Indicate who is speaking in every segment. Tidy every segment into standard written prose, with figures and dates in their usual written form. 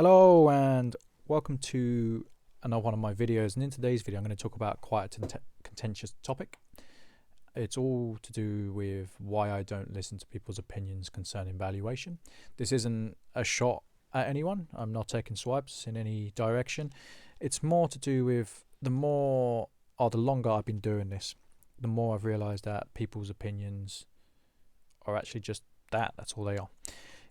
Speaker 1: Hello and welcome to another one of my videos, and in today's video I'm going to talk about quite a contentious topic. It's all to do with why I don't listen to people's opinions concerning valuation. This isn't a shot at anyone. I'm not taking swipes in any direction. It's more to do with the longer I've been doing this, the more I've realised that people's opinions are actually just that's all they are.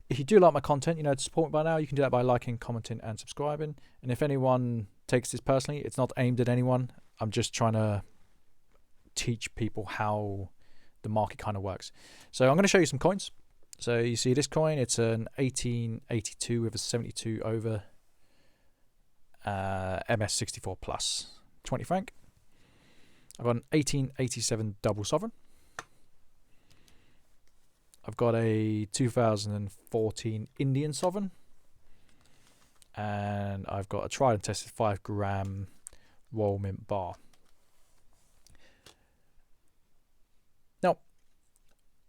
Speaker 1: If you do like my content, to support me by now, you can do that by liking, commenting and subscribing. And if anyone takes this personally, it's not aimed at anyone. I'm just trying to teach people how the market kind of works. So I'm going to show you some coins. So you see this coin, it's an 1882 with a 72 over MS64 plus 20 franc. I've got an 1887 double sovereign. I've got a 2014 Indian sovereign, and I've got a tried and tested 5 gram Royal Mint bar. Now,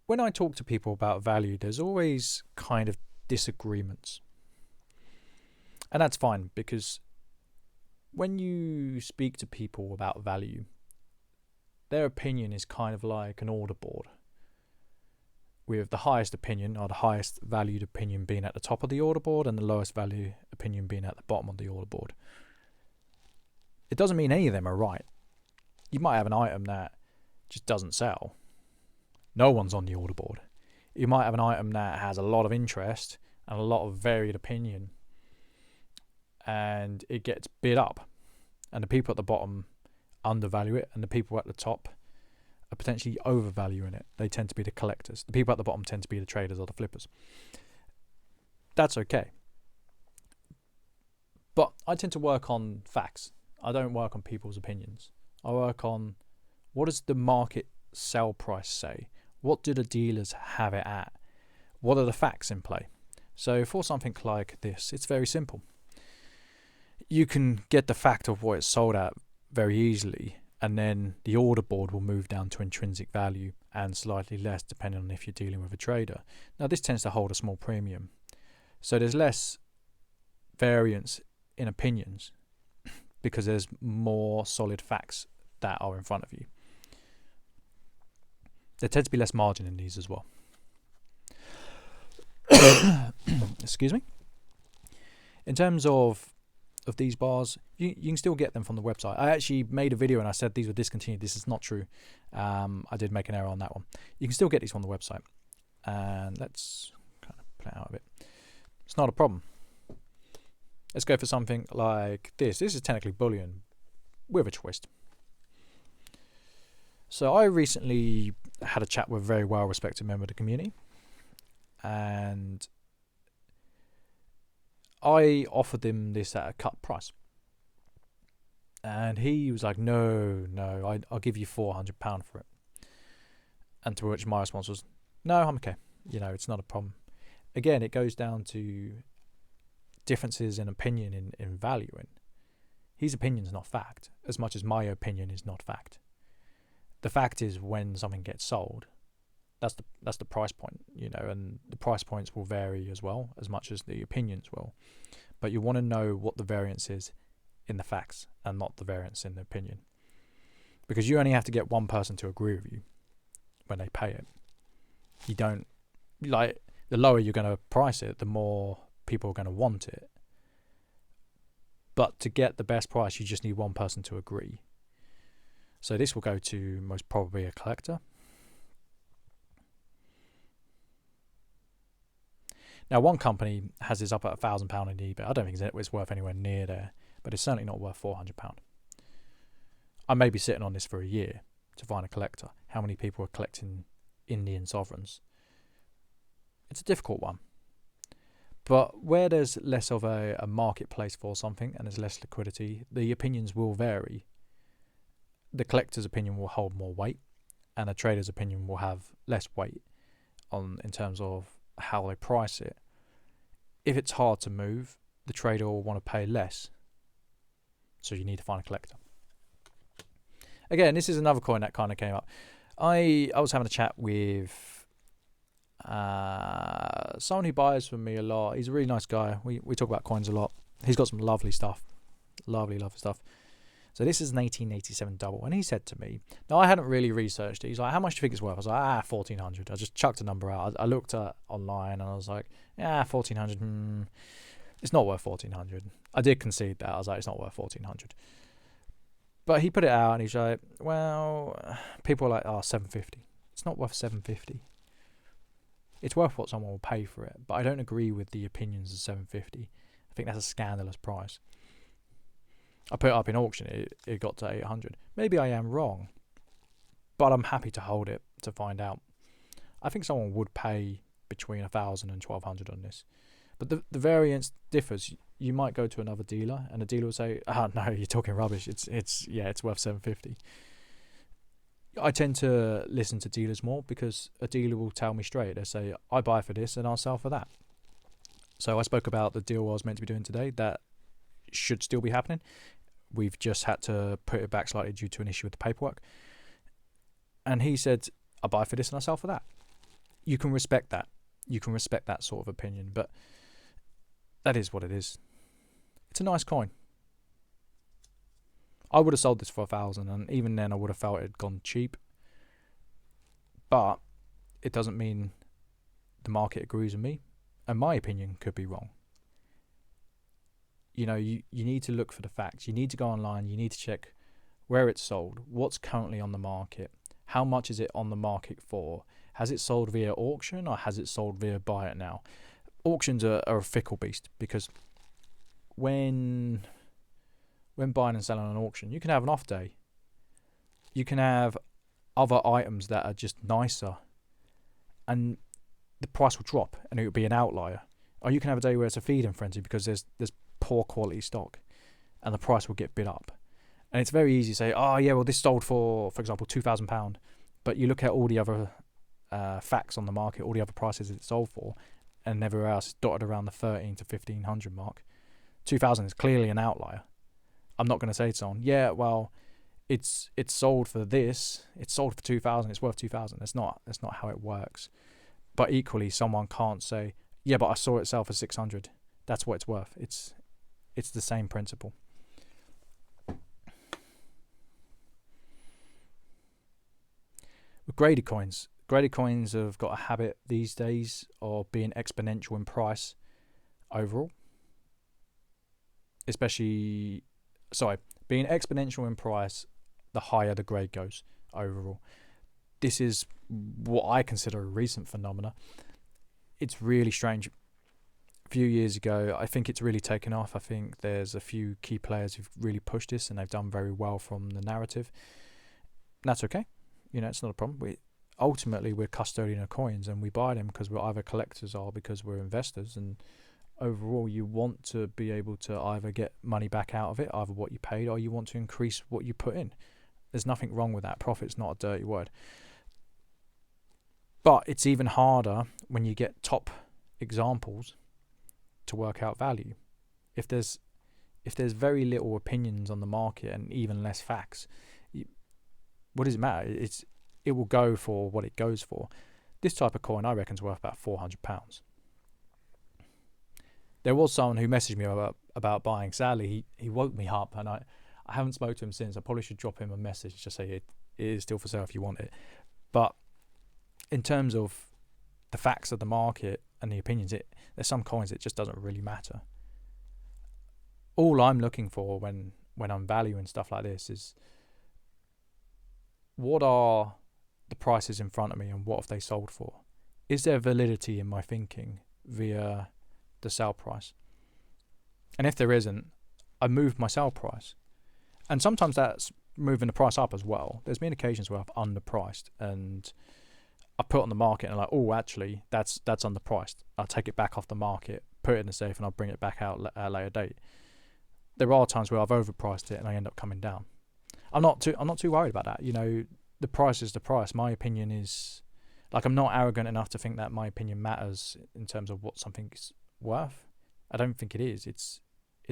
Speaker 1: when I talk to people about value, there's always kind of disagreements. And that's fine, because when you speak to people about value, their opinion is kind of like an order board, with the highest opinion or the highest valued opinion being at the top of the order board and the lowest value opinion being at the bottom of the order board. It doesn't mean any of them are right. You might have an item that just doesn't sell. No one's on the order board. You might have an item that has a lot of interest and a lot of varied opinion, and it gets bid up, and the people at the bottom undervalue it, and the people at the top are potentially overvaluing it. They tend to be the collectors. The people at the bottom tend to be the traders or the flippers. That's okay. But I tend to work on facts. I don't work on people's opinions. I work on, what does the market sell price say? What do the dealers have it at? What are the facts in play? So for something like this, it's very simple. You can get the fact of what it's sold at very easily, and then the order board will move down to intrinsic value and slightly less depending on if you're dealing with a trader. Now this tends to hold a small premium, so there's less variance in opinions because there's more solid facts that are in front of you. There tends to be less margin in these as well. Excuse me. In terms of these bars, you can still get them from the website. I actually made a video and I said these were discontinued. This is not true. I did make an error on that one. You can still get these from the website. And let's kind of play out of it. It's not a problem. Let's go for something like this. This is technically bullion with a twist. So I recently had a chat with a very well-respected member of the community, and I offered him this at a cut price, and he was like, no, I'll give you £400 for it. And to which my response was, no, I'm okay, it's not a problem. Again, it goes down to differences in opinion in valuing. His opinion is not fact, as much as my opinion is not fact. The fact is, when something gets sold, that's the price point, and the price points will vary as well, as much as the opinions will. But you want to know what the variance is in the facts and not the variance in the opinion. Because you only have to get one person to agree with you when they pay it. You don't, the lower you're going to price it, the more people are going to want it. But to get the best price, you just need one person to agree. So this will go to most probably a collector. Now, one company has this up at £1,000 in eBay. I don't think it's worth anywhere near there, but it's certainly not worth £400. I may be sitting on this for a year to find a collector. How many people are collecting Indian sovereigns? It's a difficult one. But where there's less of a marketplace for something and there's less liquidity, the opinions will vary. The collector's opinion will hold more weight, and the trader's opinion will have less weight in terms of how they price it. If it's hard to move, the trader will want to pay less, so you need to find a collector. Again, this is another coin that kind of came up. I was having a chat with Someone who buys from me a lot. He's a really nice guy. We talk about coins a lot. He's got some lovely stuff. Lovely stuff. So this is an 1887 double. And he said to me, now I hadn't really researched it. He's like, how much do you think it's worth? I was like, 1400. I just chucked a number out. I looked at online and I was like, 1400. It's not worth 1400. I did concede that. I was like, it's not worth 1400. But he put it out and he's like, well, people are like, 750. It's not worth 750. It's worth what someone will pay for it. But I don't agree with the opinions of 750. I think that's a scandalous price. I put it up in auction, it got to 800. Maybe I am wrong, but I'm happy to hold it to find out. I think someone would pay between 1,000 and 1,200 on this. But the variance differs. You might go to another dealer and the dealer will say, no, you're talking rubbish. It's worth 750. I tend to listen to dealers more because a dealer will tell me straight. They say, I buy for this and I'll sell for that. So I spoke about the deal I was meant to be doing today. That should still be happening. We've just had to put it back slightly due to an issue with the paperwork. And he said, I buy for this and I sell for that. You can respect that. You can respect that sort of opinion. But that is what it is. It's a nice coin. I would have sold this for 1,000, and even then I would have felt it had gone cheap. But it doesn't mean the market agrees with me. And my opinion could be wrong. You need to look for the facts. You need to go online. You need to check where it's sold, what's currently on the market, how much is it on the market for, has it sold via auction or has it sold via buy it now. Auctions are a fickle beast because when buying and selling on an auction, you can have an off day. You can have other items that are just nicer and the price will drop and it will be an outlier. Or you can have a day where it's a feeding frenzy because there's poor quality stock and the price will get bid up. And it's very easy to say, this sold for example, £2,000. But you look at all the other facts on the market, all the other prices it's sold for, and everywhere else is dotted around the 13 to 1,500 mark. 2,000 is clearly an outlier. I'm not going to say to someone, it's sold for this, it's sold for 2,000, it's worth 2,000. That's not how it works. But equally, someone can't say, but I saw it sell for 600. That's what it's worth. It's the same principle. With graded coins have got a habit these days of being exponential in price overall. Being exponential in price the higher the grade goes overall. This is what I consider a recent phenomena. It's really strange. A few years ago, I think it's really taken off. I think there's a few key players who've really pushed this and they've done very well from the narrative. And that's okay. It's not a problem. We're custodian of coins and we buy them because we're either collectors or because we're investors. And overall, you want to be able to either get money back out of it, either what you paid, or you want to increase what you put in. There's nothing wrong with that. Profit's not a dirty word. But it's even harder when you get top examples to work out value. If there's very little opinions on the market and even less facts, what does it matter? It will go for what it goes for. This type of coin, I reckon, is worth about £400. There was someone who messaged me about buying. Sadly, he woke me up, and I haven't spoken to him since. I probably should drop him a message to say it is still for sale if you want it. But in terms of the facts of the market and the opinions, there's some coins it just doesn't really matter. All I'm looking for when I'm valuing stuff like this is what are the prices in front of me and what have they sold for? Is there validity in my thinking via the sell price? And if there isn't, I move my sell price. And sometimes that's moving the price up as well. There's been occasions where I've underpriced and I put it on the market and I'm like, actually, that's underpriced. I'll take it back off the market, put it in the safe, and I'll bring it back out at a later date. There are times where I've overpriced it and I end up coming down. I'm not too worried about that. The price is the price. My opinion is, I'm not arrogant enough to think that my opinion matters in terms of what something's worth. I don't think it is. It's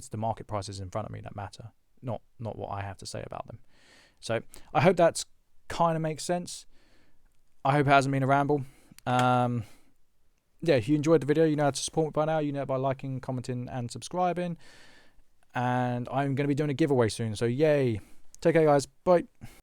Speaker 1: the market prices in front of me that matter, not what I have to say about them. So I hope that's kind of makes sense. I hope it hasn't been a ramble. yeah, if you enjoyed the video, you know how to support me by now. You know it by liking, commenting, and subscribing. And I'm going to be doing a giveaway soon. So yay. Take care, guys. Bye.